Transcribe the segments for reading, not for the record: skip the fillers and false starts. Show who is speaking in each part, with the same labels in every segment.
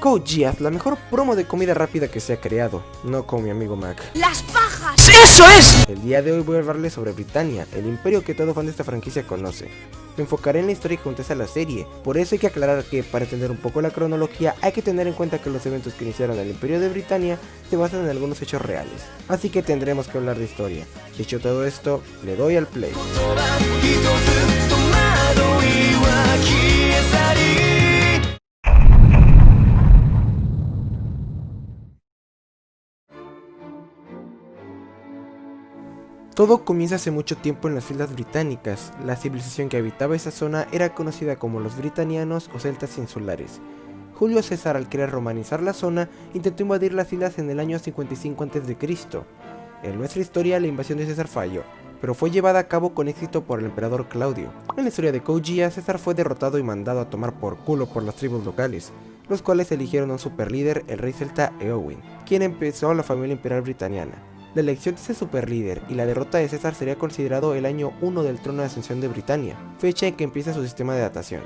Speaker 1: Code Geass, la mejor promo de comida rápida que se ha creado, no como mi amigo Mac.
Speaker 2: ¡Las pajas! ¡Eso es!
Speaker 1: El día de hoy voy a hablarles sobre Britannia, el imperio que todo fan de esta franquicia conoce. Me enfocaré en la historia que acontece a la serie, por eso hay que aclarar que para entender un poco la cronología hay que tener en cuenta que los eventos que iniciaron el imperio de Britannia se basan en algunos hechos reales, así que tendremos que hablar de historia. Dicho todo esto, le doy al play. Todo comienza hace mucho tiempo en las islas británicas. La civilización que habitaba esa zona era conocida como los britanianos o celtas insulares. Julio César, al querer romanizar la zona, intentó invadir las islas en el año 55 a.C. En nuestra historia, la invasión de César falló, pero fue llevada a cabo con éxito por el emperador Claudio. En la historia de Code Geass, César fue derrotado y mandado a tomar por culo por las tribus locales, los cuales eligieron a un superlíder, el rey celta Eowyn, quien empezó la familia imperial britaniana. La elección de ese superlíder y la derrota de César sería considerado el año 1 del trono de ascensión de Britannia, fecha en que empieza su sistema de datación.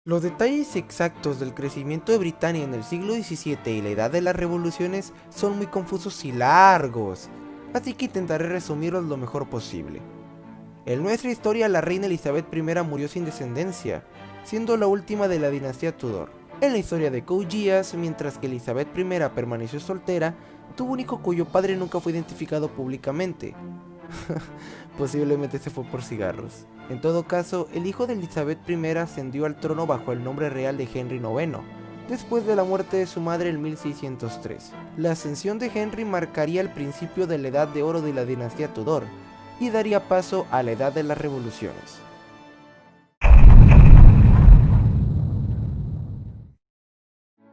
Speaker 1: Los detalles exactos del crecimiento de Britannia en el siglo XVII y la edad de las revoluciones son muy confusos y largos, así que intentaré resumirlos lo mejor posible. En nuestra historia, la reina Elizabeth I murió sin descendencia, siendo la última de la dinastía Tudor. En la historia de Code Geass, mientras que Elizabeth I permaneció soltera, tuvo un hijo cuyo padre nunca fue identificado públicamente. Posiblemente se fue por cigarros. En todo caso, el hijo de Elizabeth I ascendió al trono bajo el nombre real de Henry IX, después de la muerte de su madre en 1603. La ascensión de Henry marcaría el principio de la edad de oro de la dinastía Tudor, y daría paso a la edad de las revoluciones.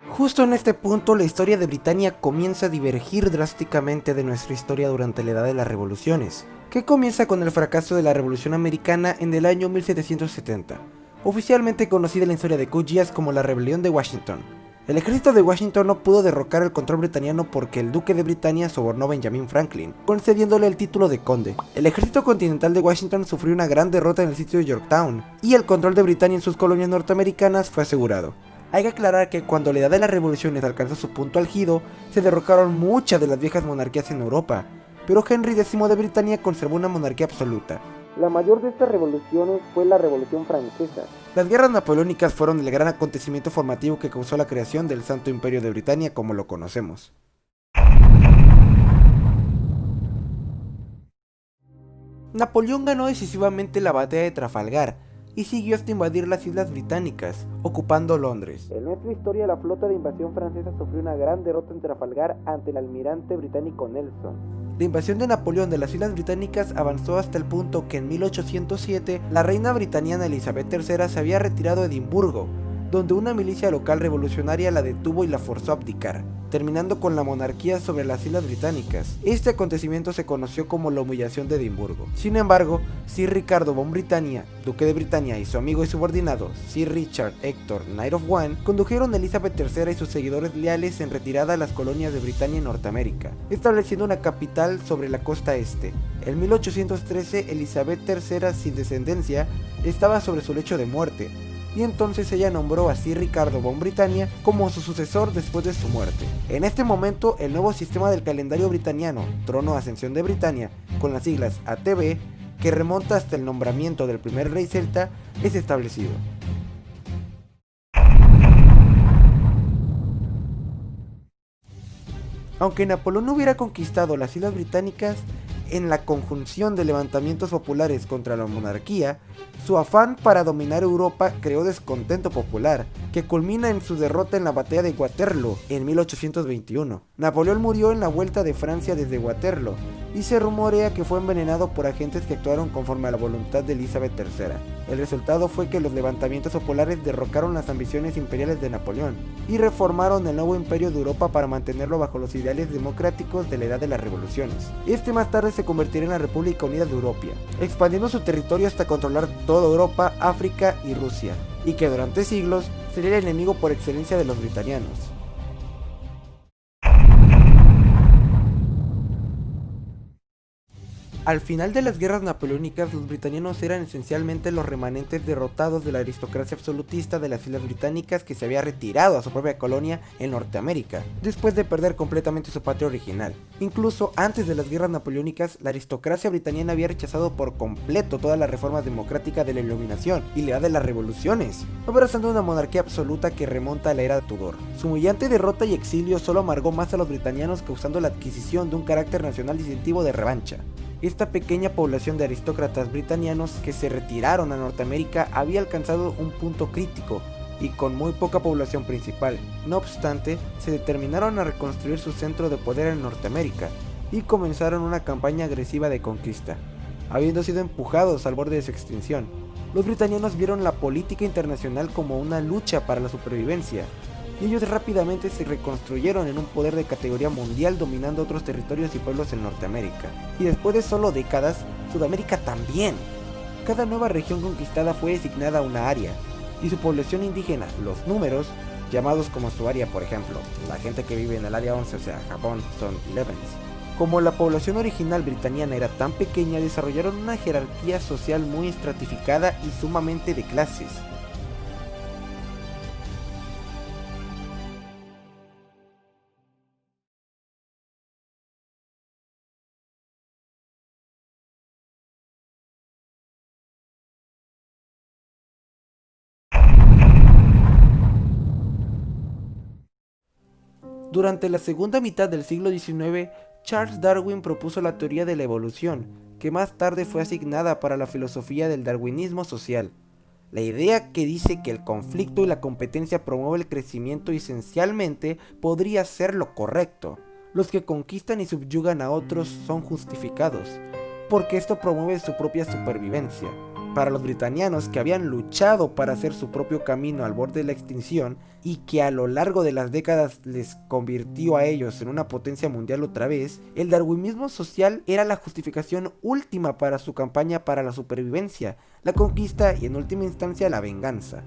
Speaker 1: Justo en este punto, la historia de Britannia comienza a divergir drásticamente de nuestra historia durante la edad de las revoluciones, que comienza con el fracaso de la Revolución Americana en el año 1770, oficialmente conocida en la historia de Code Geass como la Rebelión de Washington. El ejército de Washington no pudo derrocar el control britaniano porque el duque de Britannia sobornó a Benjamin Franklin, concediéndole el título de conde. El ejército continental de Washington sufrió una gran derrota en el sitio de Yorktown, y el control de Britannia en sus colonias norteamericanas fue asegurado. Hay que aclarar que cuando la edad de las revoluciones alcanzó su punto álgido, se derrocaron muchas de las viejas monarquías en Europa, pero Henry X de Britania conservó una monarquía absoluta. La mayor de estas revoluciones fue la Revolución Francesa. Las guerras napoleónicas fueron el gran acontecimiento formativo que causó la creación del Santo Imperio de Britannia como lo conocemos. Napoleón ganó decisivamente la batalla de Trafalgar y siguió hasta invadir las islas británicas, ocupando Londres. En nuestra historia, la flota de invasión francesa sufrió una gran derrota en Trafalgar ante el almirante británico Nelson. La invasión de Napoleón de las islas británicas avanzó hasta el punto que en 1807 la reina britaniana Elizabeth III se había retirado a Edimburgo, donde una milicia local revolucionaria la detuvo y la forzó a abdicar, terminando con la monarquía sobre las islas británicas. Este acontecimiento se conoció como la humillación de Edimburgo. Sin embargo, Sir Ricardo von Britannia, duque de Britannia, y su amigo y subordinado, Sir Richard Hector, Knight of One, condujeron a Elizabeth III y sus seguidores leales en retirada a las colonias de Britannia en Norteamérica, estableciendo una capital sobre la costa este. En 1813, Elizabeth III, sin descendencia, estaba sobre su lecho de muerte, y entonces ella nombró a Sir Ricardo von Britannia como su sucesor después de su muerte. En este momento, el nuevo sistema del calendario britaniano, Trono de Ascensión de Britannia, con las siglas ATB, que remonta hasta el nombramiento del primer rey celta, es establecido. Aunque Napoleón no hubiera conquistado las islas británicas, en la conjunción de levantamientos populares contra la monarquía, su afán para dominar Europa creó descontento popular, que culmina en su derrota en la batalla de Waterloo en 1821. Napoleón murió en la vuelta de Francia desde Waterloo, y se rumorea que fue envenenado por agentes que actuaron conforme a la voluntad de Elizabeth III. El resultado fue que los levantamientos populares derrocaron las ambiciones imperiales de Napoleón, y reformaron el nuevo imperio de Europa para mantenerlo bajo los ideales democráticos de la edad de las revoluciones. Este más tarde se convertiría en la República Unida de Europa, expandiendo su territorio hasta controlar toda Europa, África y Rusia, y que durante siglos sería el enemigo por excelencia de los britanianos. Al final de las guerras napoleónicas, los británicos eran esencialmente los remanentes derrotados de la aristocracia absolutista de las Islas Británicas que se había retirado a su propia colonia en Norteamérica, después de perder completamente su patria original. Incluso antes de las guerras napoleónicas, la aristocracia británica había rechazado por completo todas las reformas democráticas de la Iluminación y la edad de las revoluciones, abrazando una monarquía absoluta que remonta a la era Tudor. Su humillante derrota y exilio solo amargó más a los británicos, causando la adquisición de un carácter nacional distintivo de revancha. Esta pequeña población de aristócratas británicos que se retiraron a Norteamérica había alcanzado un punto crítico y con muy poca población principal. No obstante, se determinaron a reconstruir su centro de poder en Norteamérica y comenzaron una campaña agresiva de conquista, habiendo sido empujados al borde de su extinción. Los británicos vieron la política internacional como una lucha para la supervivencia, y ellos rápidamente se reconstruyeron en un poder de categoría mundial, dominando otros territorios y pueblos en Norteamérica. Y después de solo décadas, Sudamérica también. Cada nueva región conquistada fue designada a una área, y su población indígena, los números, llamados como su área, por ejemplo, la gente que vive en el área 11, o sea, Japón, son 11s. Como la población original británica era tan pequeña, desarrollaron una jerarquía social muy estratificada y sumamente de clases. Durante la segunda mitad del siglo XIX, Charles Darwin propuso la teoría de la evolución, que más tarde fue asignada para la filosofía del darwinismo social. La idea que dice que el conflicto y la competencia promueve el crecimiento esencialmente podría ser lo correcto. Los que conquistan y subyugan a otros son justificados, porque esto promueve su propia supervivencia. Para los británicos que habían luchado para hacer su propio camino al borde de la extinción y que a lo largo de las décadas les convirtió a ellos en una potencia mundial otra vez, el darwinismo social era la justificación última para su campaña para la supervivencia, la conquista y en última instancia la venganza.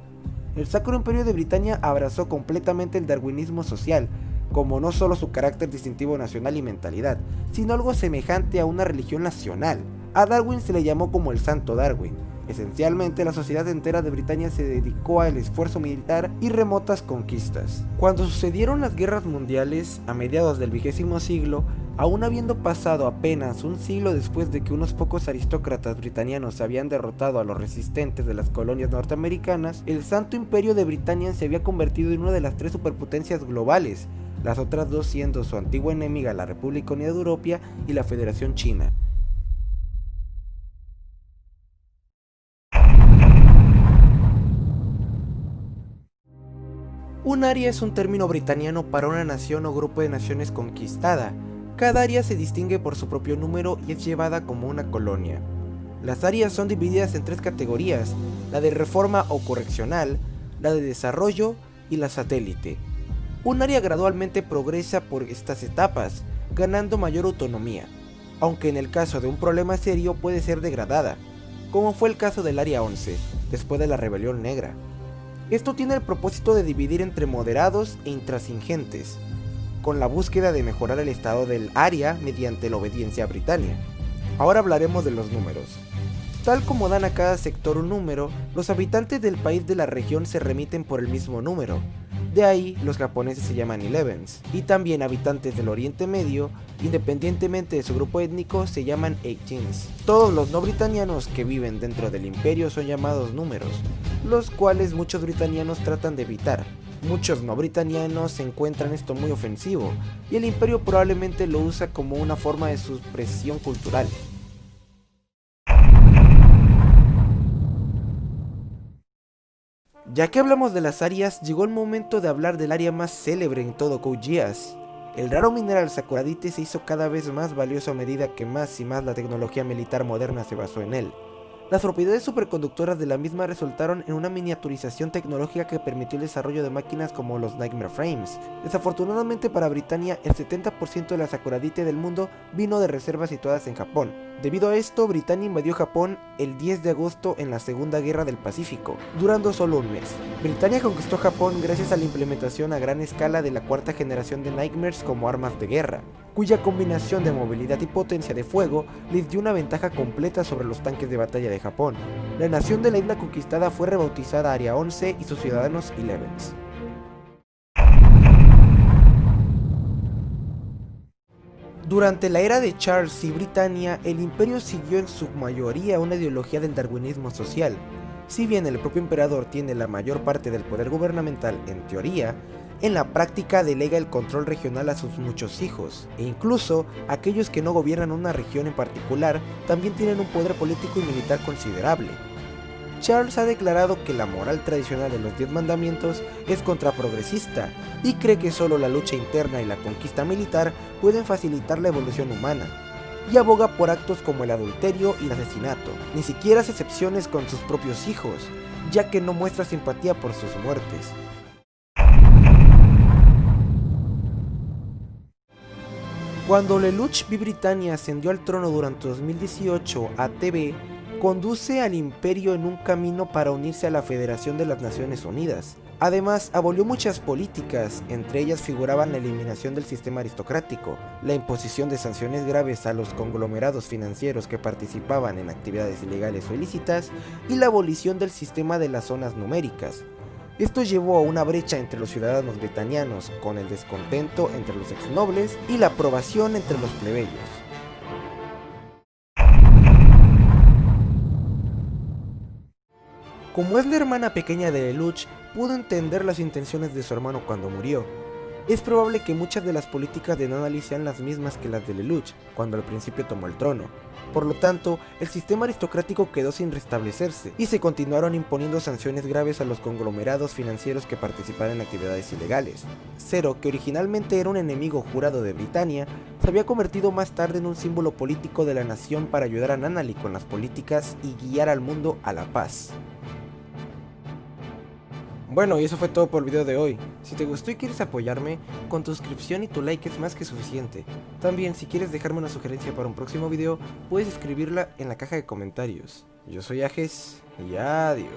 Speaker 1: El Sacro Imperio de Britania abrazó completamente el darwinismo social, como no solo su carácter distintivo nacional y mentalidad, sino algo semejante a una religión nacional. A Darwin se le llamó como el Santo Darwin. Esencialmente, la sociedad entera de Britania se dedicó al esfuerzo militar y remotas conquistas. Cuando sucedieron las guerras mundiales, a mediados del XX siglo, aún habiendo pasado apenas un siglo después de que unos pocos aristócratas británicos habían derrotado a los resistentes de las colonias norteamericanas, el Santo Imperio de Britania se había convertido en una de las tres superpotencias globales, las otras dos siendo su antigua enemiga la República Unida de Europa y la Federación China. Un área es un término británico para una nación o grupo de naciones conquistada. Cada área se distingue por su propio número y es llevada como una colonia. Las áreas son divididas en tres categorías: la de reforma o correccional, la de desarrollo y la satélite. Un área gradualmente progresa por estas etapas, ganando mayor autonomía, aunque en el caso de un problema serio puede ser degradada, como fue el caso del Área 11, después de la Rebelión Negra. Esto tiene el propósito de dividir entre moderados e intransigentes, con la búsqueda de mejorar el estado del área mediante la obediencia británica. Ahora hablaremos de los números. Tal como dan a cada sector un número, los habitantes del país de la región se remiten por el mismo número. De ahí los japoneses se llaman 11s, y también habitantes del Oriente Medio, independientemente de su grupo étnico, se llaman 18s. Todos los no británicos que viven dentro del imperio son llamados números, los cuales muchos británicos tratan de evitar. Muchos no británicos encuentran esto muy ofensivo, y el imperio probablemente lo usa como una forma de supresión cultural. Ya que hablamos de las áreas, llegó el momento de hablar del área más célebre en todo Code Geass. El raro mineral sakuradite se hizo cada vez más valioso a medida que más y más la tecnología militar moderna se basó en él. Las propiedades superconductoras de la misma resultaron en una miniaturización tecnológica que permitió el desarrollo de máquinas como los Nightmare Frames. Desafortunadamente para Britania, el 70% de la sakuradite del mundo vino de reservas situadas en Japón. Debido a esto, Britania invadió Japón el 10 de agosto en la Segunda Guerra del Pacífico, durando solo un mes. Britania conquistó Japón gracias a la implementación a gran escala de la cuarta generación de Nightmares como armas de guerra. cuya combinación de movilidad y potencia de fuego les dio una ventaja completa sobre los tanques de batalla de Japón. La nación de la isla conquistada fue rebautizada Área 11 y sus ciudadanos Elevens. Durante la era de Charles y Britania, el imperio siguió en su mayoría una ideología del darwinismo social. Si bien el propio emperador tiene la mayor parte del poder gubernamental en teoría, en la práctica delega el control regional a sus muchos hijos, e incluso aquellos que no gobiernan una región en particular también tienen un poder político y militar considerable. Charles ha declarado que la moral tradicional de los 10 mandamientos es contraprogresista y cree que solo la lucha interna y la conquista militar pueden facilitar la evolución humana, y aboga por actos como el adulterio y el asesinato. Ni siquiera hace excepciones con sus propios hijos, ya que no muestra simpatía por sus muertes. Cuando Lelouch v Britannia ascendió al trono durante 2018, ATV conduce al imperio en un camino para unirse a la Federación de las Naciones Unidas. Además, abolió muchas políticas, entre ellas figuraban la eliminación del sistema aristocrático, la imposición de sanciones graves a los conglomerados financieros que participaban en actividades ilegales o ilícitas, y la abolición del sistema de las zonas numéricas. Esto llevó a una brecha entre los ciudadanos britanianos, con el descontento entre los exnobles y la aprobación entre los plebeyos. Como es la hermana pequeña de Lelouch, pudo entender las intenciones de su hermano cuando murió. Es probable que muchas de las políticas de Nunnally sean las mismas que las de Lelouch, cuando al principio tomó el trono. Por lo tanto, el sistema aristocrático quedó sin restablecerse, y se continuaron imponiendo sanciones graves a los conglomerados financieros que participaban en actividades ilegales. Zero, que originalmente era un enemigo jurado de Britania, se había convertido más tarde en un símbolo político de la nación para ayudar a Nunnally con las políticas y guiar al mundo a la paz. Bueno, y eso fue todo por el video de hoy. Si te gustó y quieres apoyarme, con tu suscripción y tu like es más que suficiente. También, si quieres dejarme una sugerencia para un próximo video, puedes escribirla en la caja de comentarios. Yo soy Ajes y adiós.